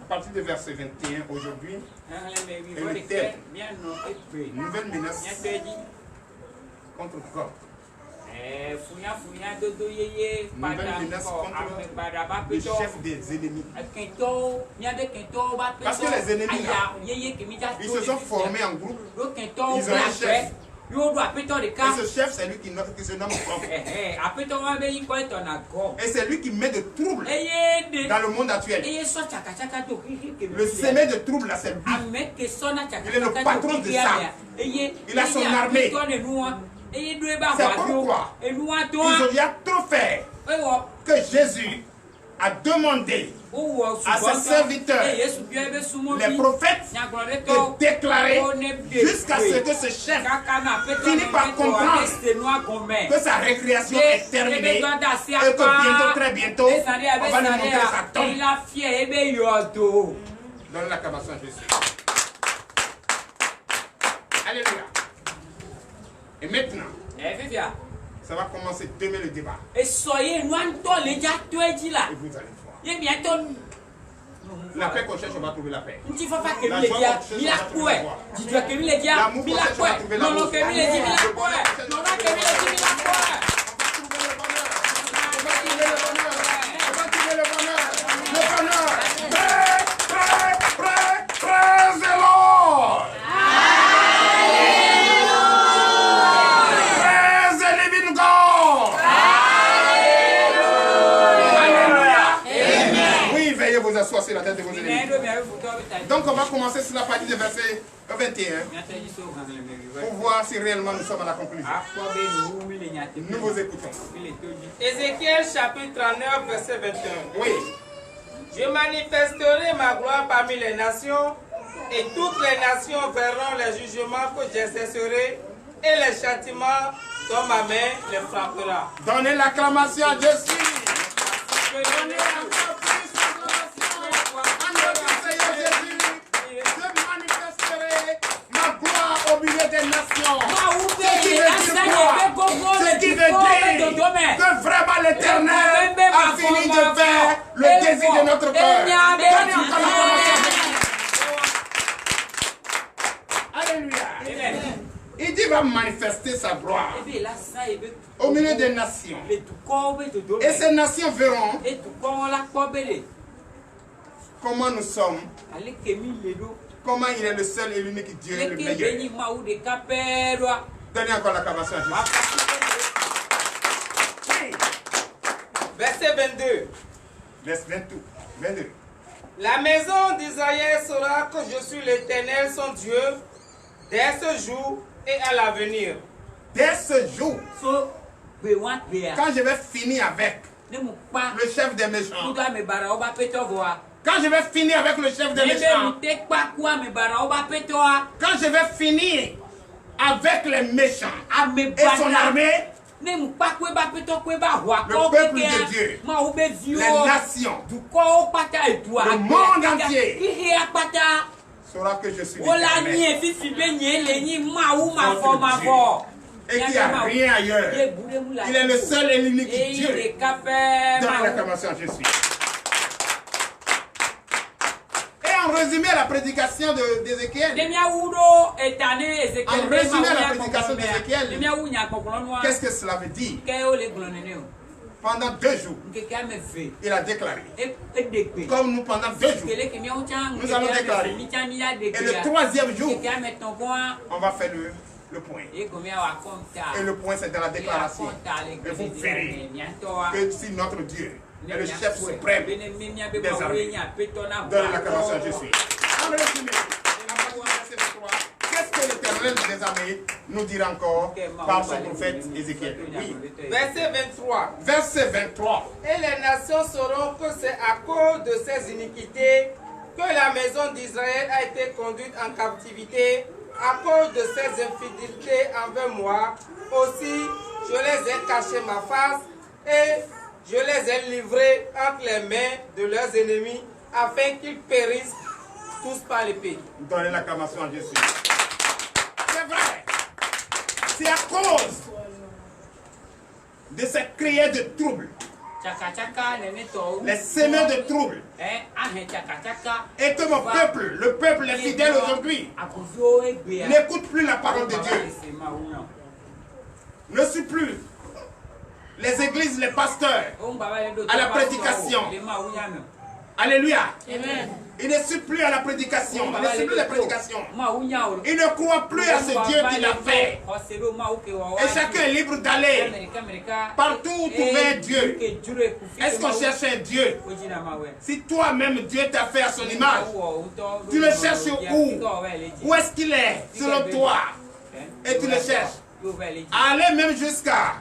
À partir du verset 21 aujourd'hui, et le thème, nouvelle menace contre God. Nouvelle menace contre le chef des ennemis. Parce que les ennemis, là, ils se sont formés en groupe, ils ont un chef. Et ce chef, c'est lui qui se nomme God. Et c'est lui qui met de troubles dans le monde actuel. Le semé de troubles, là, c'est lui. Il est le patron de ça. Il a son armée. C'est pourquoi il a trop fait que Jésus a demandé à ses serviteurs, les prophètes, de déclarer jusqu'à ce que ce chef finisse par comprendre que sa récréation est terminée et que bientôt, très bientôt, on va lui montrer sa tombe. Donne l'acclamation à Jésus. Alléluia. Et maintenant, ça va commencer demain le débat. Et vous allez voir. La paix qu'on cherche, on va trouver la paix. La joie qu'on cherche, on va trouver la joie. L'amour qu'on cherche, on va trouver l'amour. La tête de vos ennemis. Donc on va commencer sur la partie de verset 21 pour voir si réellement nous sommes à la conclusion. Nous vous écoutons. Ézéchiel chapitre 39 verset 21. Oui. Je manifesterai ma gloire parmi les nations et toutes les nations verront les jugements que j'exercerai et les châtiments dont ma main les frappera. Donnez l'acclamation à Jésus. Donnez encore plus. Au milieu des nations. Ce qui veut dire que vraiment l'Éternel a fini de faire le désir de notre cœur. Donnez encore la Alléluia. Il dit va manifester sa gloire au milieu des nations. Et ces nations verront comment nous sommes, comment il est le seul et l'unique Dieu, le meilleur. Donnez encore l'acclamation à Jésus. Verset 22. Verset 22. La maison d'Israël saura que je suis l'Éternel, son Dieu, dès ce jour et à l'avenir. Dès ce jour, quand je vais finir avec le chef des méchants, quand je vais finir avec le chef des méchants, quand je vais finir avec les méchants et son armée, le peuple de Dieu, les nations, le monde entier saura que je suis l'Éternel. Et qu'il n'y a rien ailleurs. Il est le seul et l'unique Dieu. Dans l'acclamation, je suis. Et en résumé à la prédication d'Ézéchiel, qu'est-ce que cela veut dire? Pendant 2 jours, il a déclaré. Comme nous, pendant 2 jours, nous allons déclarer. Et le 3e jour, on va faire le point. Et le point, c'est dans la déclaration. Et vous verrez que si notre Dieu est le chef suprême des armées, dans l'acclamation, je suis. En résumé, qu'est-ce que l'Éternel des armées nous dira encore par son prophète Ézéchiel? Oui. Verset 23. Verset 23. Et les nations sauront que c'est à cause de ces iniquités que la maison d'Israël a été conduite en captivité, à cause de ces infidélités envers moi. Aussi, je les ai caché ma face et je les ai livrés entre les mains de leurs ennemis afin qu'ils périssent tous par l'épée. Donnez l'acclamation à Jésus. C'est vrai. C'est à cause de ces crières de trouble, les semeurs de trouble, et que mon peuple, le peuple, les fidèles aujourd'hui, n'écoute plus la parole de Dieu, ne suit plus les églises, les pasteurs à la prédication. Alléluia. Il ne suit plus à la prédication. Il ne suit plus la prédication. Il ne croit plus à ce Dieu qui l'a fait. Et chacun est libre d'aller partout trouver Dieu. Est-ce qu'on cherche un Dieu? Si toi-même Dieu t'a fait à son image, tu le cherches où? Où est-ce qu'il est selon toi? Et tu le cherches. Allez même jusqu'à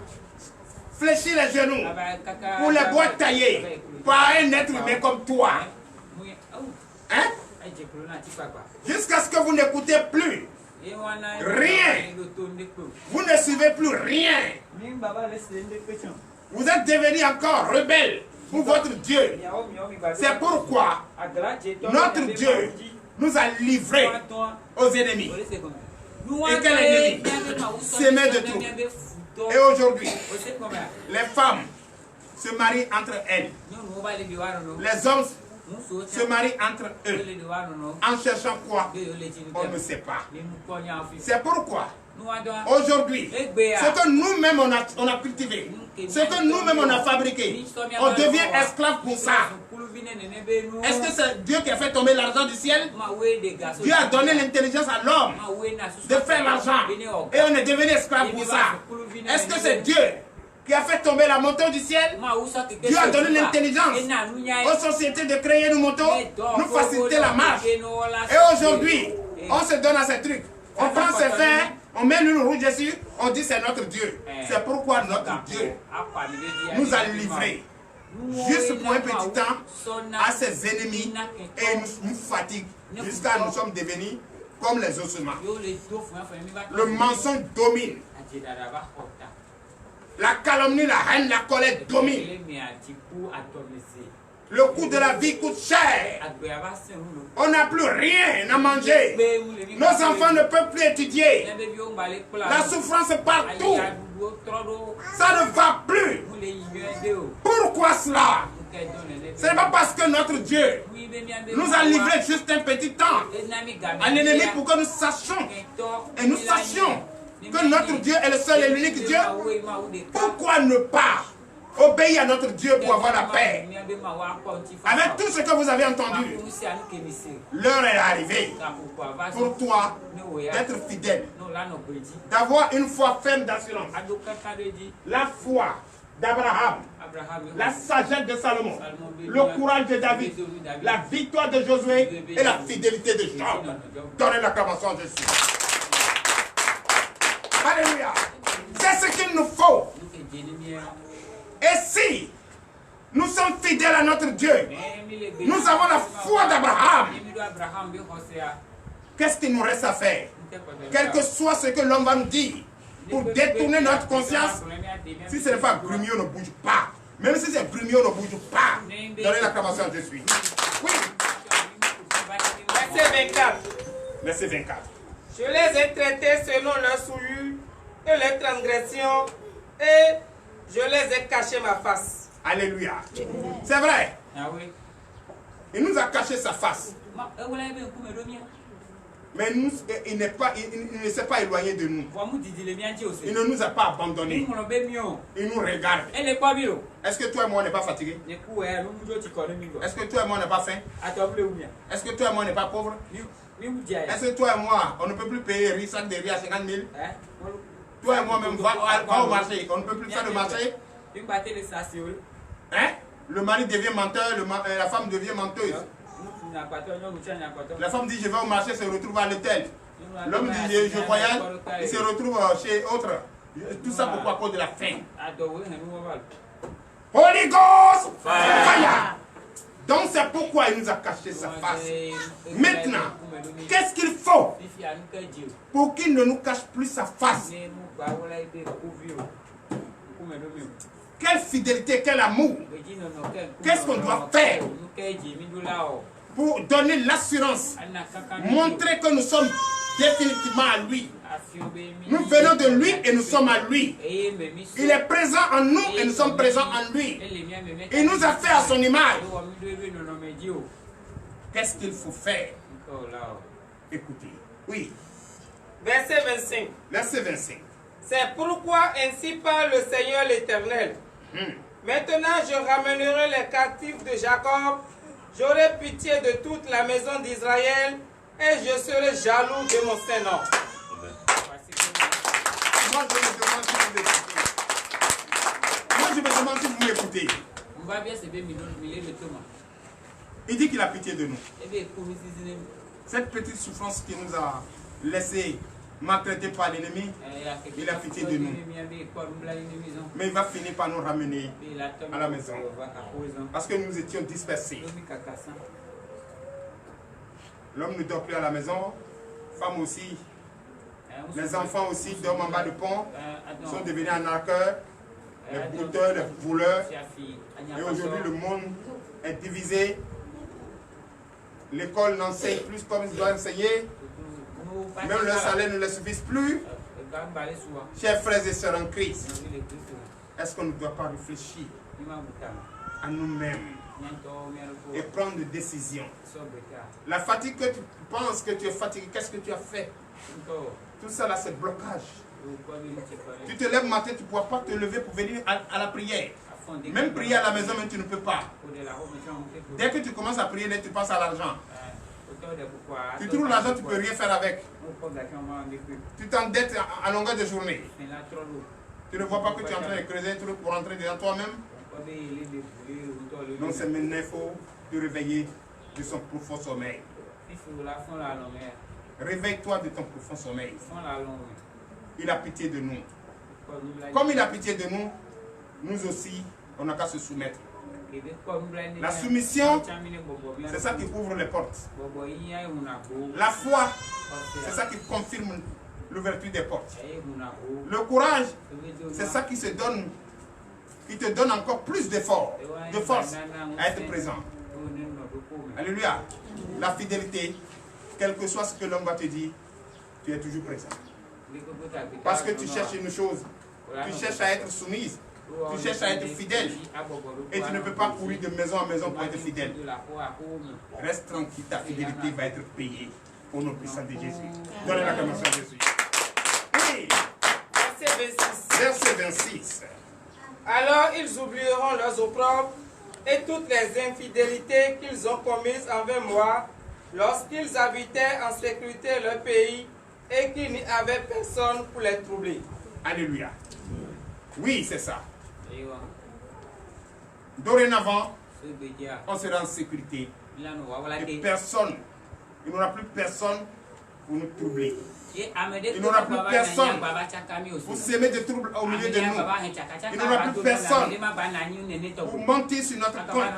fléchir les genoux pour les boîtes taillées par un être humain comme toi. Hein? Jusqu'à ce que vous n'écoutez plus rien. Vous ne suivez plus rien. Vous êtes devenus encore rebelles pour votre Dieu. C'est pourquoi notre Dieu nous a livrés aux ennemis. Et quel ennemi? Semeur de tout. Et aujourd'hui, les femmes se marient entre elles. Les hommes se marient entre eux. En cherchant quoi? On ne sait pas. C'est pourquoi aujourd'hui, ce que nous-mêmes on a cultivé, ce que nous-mêmes on a fabriqué, on devient esclave pour ça. Est-ce que c'est Dieu qui a fait tomber l'argent du ciel? Dieu a donné l'intelligence à l'homme de faire l'argent. Et on est devenu esclave pour ça. Est-ce que c'est Dieu qui a fait tomber la moto du ciel? Dieu a donné l'intelligence aux sociétés de créer nos motos, nous faciliter la marche. Et aujourd'hui, on se donne à ces trucs. On prend ses fers, on met l'huile rouge dessus, on dit c'est notre Dieu. C'est pourquoi notre Dieu nous a livrés juste pour un petit temps à ses ennemis et nous fatigue jusqu'à nous sommes devenus comme les ossements. Le mensonge domine. La calomnie, la haine, la colère domine. Le coût de la vie coûte cher. On n'a plus rien à manger. Nos enfants ne peuvent plus étudier. La souffrance partout. Ça ne va plus. Pourquoi cela? Ce n'est pas parce que notre Dieu nous a livré juste un petit temps à l'ennemi pour que nous sachions. Et nous sachions que notre Dieu est le seul et l'unique Dieu. Pourquoi ne pas Obéis à notre Dieu pour avoir la paix. Avec tout ce que vous avez entendu, l'heure est arrivée pour toi d'être fidèle, d'avoir une foi ferme d'assurance. La foi d'Abraham, la sagesse de Salomon, le courage de David, la victoire de Josué et la fidélité de Job. Donnez l'acclamation à Jésus. Alléluia. C'est ce qu'il nous faut. Et si nous sommes fidèles à notre Dieu, nous avons la foi d'Abraham, qu'est-ce qu'il nous reste à faire? Quel que soit ce que l'homme va nous dire, pour détourner notre conscience, si ce n'est pas Grumio, ne bouge pas. Même si c'est Grumio, ne bouge pas. Donnez l'acclamation à Jésus. Oui. Verset 24. Verset 24. Je les ai traités selon leurs souillures et leurs transgressions, et je les ai cachés ma face. Alléluia. C'est vrai. Ah oui. Il nous a caché sa face. Mais nous, il ne s'est pas éloigné de nous. Il ne nous a pas abandonnés. Il nous regarde. Est-ce que toi et moi on n'est pas fatigués? Est-ce que toi et moi on n'est pas faim? Est-ce que toi et moi on n'est pas pauvres? Est-ce que toi et moi on ne peut plus payer un sac de riz à 50 000? Toi et moi même va au marché. On ne peut plus faire le marché. Hein? Le mari devient menteur, la femme devient menteuse. La femme dit je vais au marché, se retrouve à l'hôtel. L'homme dit je voyage, il se retrouve chez autre. Tout ça pourquoi? À cause de la faim. Holy Ghost fire. Donc c'est pourquoi il nous a caché sa face. Maintenant, qu'est-ce qu'il faut pour qu'il ne nous cache plus sa face? Quelle fidélité, quel amour. Qu'est-ce qu'on doit faire pour donner l'assurance, montrer que nous sommes définitivement à lui. Nous venons de lui et nous sommes à lui. Il est présent en nous et nous sommes présents en lui. Il nous a fait à son image. Qu'est-ce qu'il faut faire? Écoutez. Oui. Verset 25. Verset 25. C'est pourquoi ainsi parle le Seigneur l'Éternel. Maintenant je ramènerai les captifs de Jacob. J'aurai pitié de toute la maison d'Israël et je serai jaloux de mon Saint-Nom. Moi, je me demande si vous m'écoutez. Il dit qu'il a pitié de nous. Cette petite souffrance qui nous a laissé maltraités par l'ennemi, il a pitié de nous. Mais il va finir par nous ramener à la maison. Parce que nous étions dispersés. L'homme ne dort plus à la maison, femme aussi. Les enfants aussi dorment en bas du pont, sont devenus arnaqueurs, les brouteurs, les voleurs. Et aujourd'hui, le monde est divisé. L'école n'enseigne plus comme il doit enseigner. Même le salaire ne les suffit plus. Chers frères et sœurs en Christ, est-ce qu'on ne doit pas réfléchir à nous-mêmes et prendre des décisions? La fatigue que tu penses que tu es fatigué, qu'est-ce que tu as fait? Tout ça là, c'est blocage. Tu te lèves matin, tu ne pourras pas te lever pour venir à la prière. Même prier à la maison, mais tu ne peux pas. Dès que tu commences à prier, tu penses à l'argent. Tu trouves l'argent, tu ne peux rien faire avec. Tu t'endettes à longueur de journée. Tu ne vois pas que tu es en train de creuser un truc pour rentrer dans toi-même. Donc c'est maintenant il faut te réveiller de son profond sommeil. Réveille-toi de ton profond sommeil. Il a pitié de nous. Comme il a pitié de nous, nous aussi, on n'a qu'à se soumettre. La soumission, c'est ça qui ouvre les portes. La foi, c'est ça qui confirme l'ouverture des portes. Le courage, c'est ça qui te donne encore plus d'efforts, de force à être présent. Alléluia. La fidélité, quel que soit ce que l'homme va te dire, tu es toujours présent. Parce que tu cherches une chose, tu cherches à être soumise. Tu cherches à être fidèle et tu ne peux pas courir de maison en maison pour être fidèle. Reste tranquille, ta fidélité va être payée au nom puissant de Jésus. Donnez la commence à Jésus. Oui. Verset 26. Verset 26. Alors ils oublieront leurs opprobres et toutes les infidélités qu'ils ont commises envers moi lorsqu'ils habitaient en sécurité leur pays et qu'il n'y avait personne pour les troubler. Alléluia. Oui, c'est ça. Dorénavant, on sera en sécurité. Et personne, il n'y aura plus personne pour nous troubler. Il n'y aura plus personne pour s'aimer de troubles au milieu de nous. Il n'y aura plus personne pour mentir sur notre compte.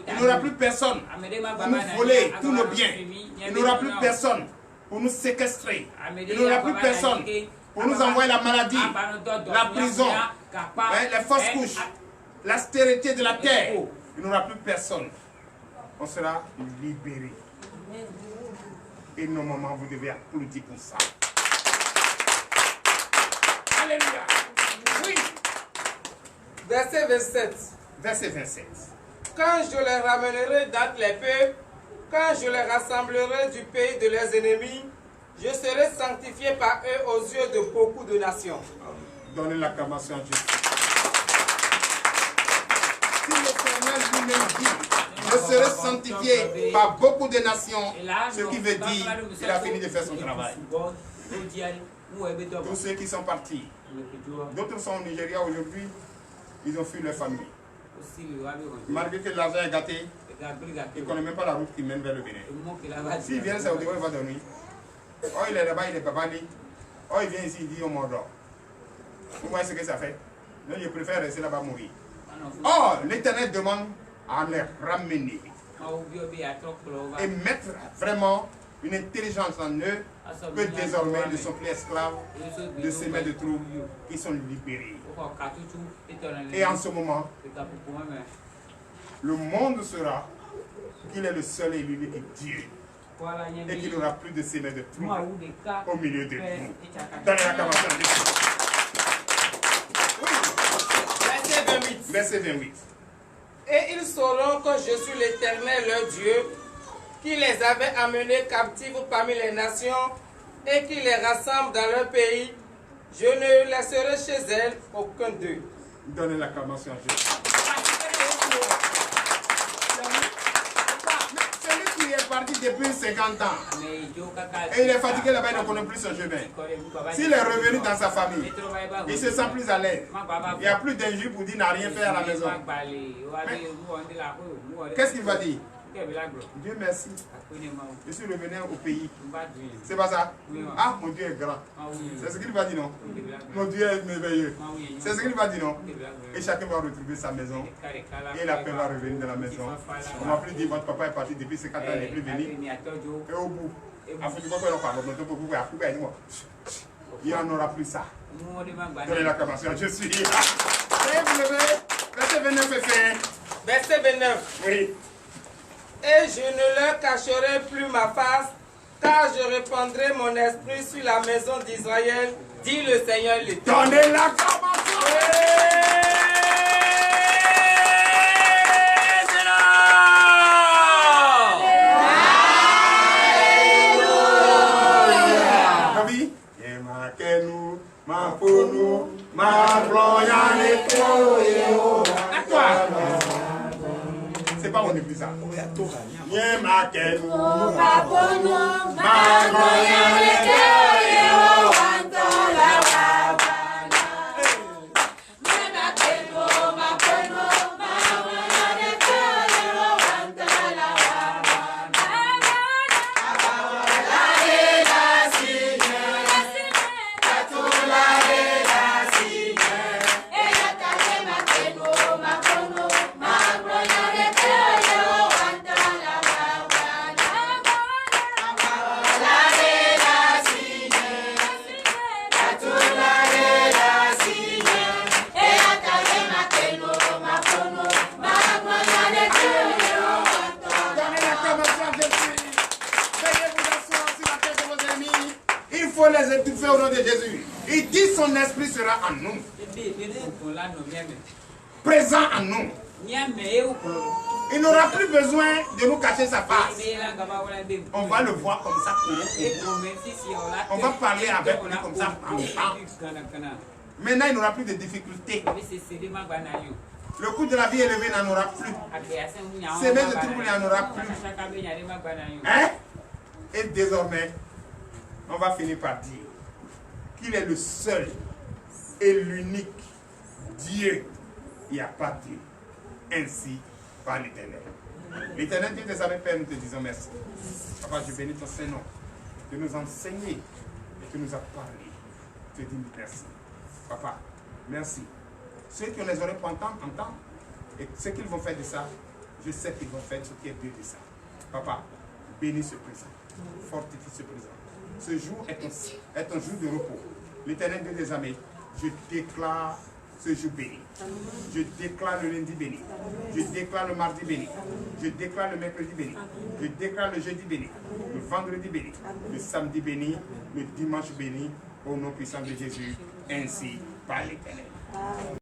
Il n'y aura plus personne pour nous voler tous nos biens. Il n'y aura plus personne pour nous séquestrer. Il n'y aura plus personne pour nous envoyer la maladie, la prison, les fausses couches, la stérilité de la terre. Il n'y aura plus personne. On sera libérés. Et normalement, vous devez applaudir pour ça. Alléluia. Oui. Verset 27. Verset 27. Quand je les ramènerai d'entre les peuples, quand je les rassemblerai du pays de leurs ennemis, je serai sanctifié par eux aux yeux de beaucoup de nations. Donnez l'acclamation à Jésus. Si l'Éternel lui-même dit, je serai sanctifié par beaucoup de nations, ce qui veut dire qu'il a fini de faire son travail. Tous ceux qui sont partis, d'autres sont au Nigeria aujourd'hui, ils ont fui leur famille. Malgré que l'argent est gâté, ils ne connaissent même pas la route qui mène vers le Bénin. S'il vient, c'est au dehors, il va dormir. Oh, il est là-bas, il est babali. Oh, il vient ici, il dit, on m'endort. Vous voyez ce que ça fait? Donc, je préfère rester là-bas mourir. Oh, l'Éternel demande à les ramener et mettre vraiment une intelligence en eux que désormais ils ne sont plus esclaves de ces mains de troubles, ils sont libérés. Et en ce moment, le monde saura qu'il est le seul et l'unique Dieu et qu'il n'y aura plus de ces mains de troubles au milieu de nous. Dans l'acclamation de Dieu. Verset 28. Verset 28. Et ils sauront que je suis l'Éternel leur Dieu, qui les avait amenés captifs parmi les nations et qui les rassemble dans leur pays. Je ne laisserai chez elles aucun d'eux. Donnez l'acclamation à Jésus. Celui qui est parti depuis 50 ans et il est fatigué là-bas, il ne connaît plus son chemin. S'il est revenu dans sa famille, il se sent plus à l'aise. Il n'y a plus d'injure pour dire n'a rien fait à la maison. Qu'est-ce qu'il va dire? Dieu merci. Je suis revenu au pays. C'est pas ça? Ah, mon Dieu est grand. C'est ce qu'il va dire, non? Mon Dieu est merveilleux. C'est ce qu'il va dire, non? Et chacun va retrouver sa maison. Et la paix va revenir dans la maison. On va plus dire votre papa est parti depuis 50 ans, il n'est plus venu. Et au bout, il n'y en aura plus ça. Donnez l'acclamation. Je suis là. Verset 29 est fait. Verset 29. Oui. Et je ne leur cacherai plus ma face, car je répandrai mon esprit sur la maison d'Israël, dit le Seigneur l'Éternel. Donnez l'acclamation. C'est pas mon église ça. Les étouffer au nom de Jésus. Il dit son esprit sera en nous. Présent en nous. Il n'aura plus besoin de nous cacher sa face. On va le voir comme ça. On va parler avec lui comme ça. Maintenant, il n'aura plus de difficultés. Le coût de la vie élevé n'en aura plus. Semer de troubles, il n'y en aura plus. Hein? Et désormais, on va finir par dire qu'il est le seul et l'unique Dieu. Il n'y a pas Dieu. Ainsi par l'Éternel. L'Éternel Dieu des armées, Père, nous te disons merci. Papa, je bénis ton Saint-Nom de nous enseigner et de nous a parlé. Je te dis merci. Papa, merci. Ceux qui ont les oreilles pour entendre, entendent. Et ce qu'ils vont faire de ça, je sais qu'ils vont faire ce qui est Dieu de ça. Papa, bénis ce présent. Fortifie ce présent. Ce jour est un jour de repos. L'Éternel Dieu des armées, je déclare ce jour béni. Je déclare le lundi béni. Je déclare le mardi béni. Je déclare le mercredi béni. Je déclare le jeudi béni. Le vendredi béni. Le samedi béni. Le dimanche béni. Au nom puissant de Jésus. Ainsi par l'Éternel.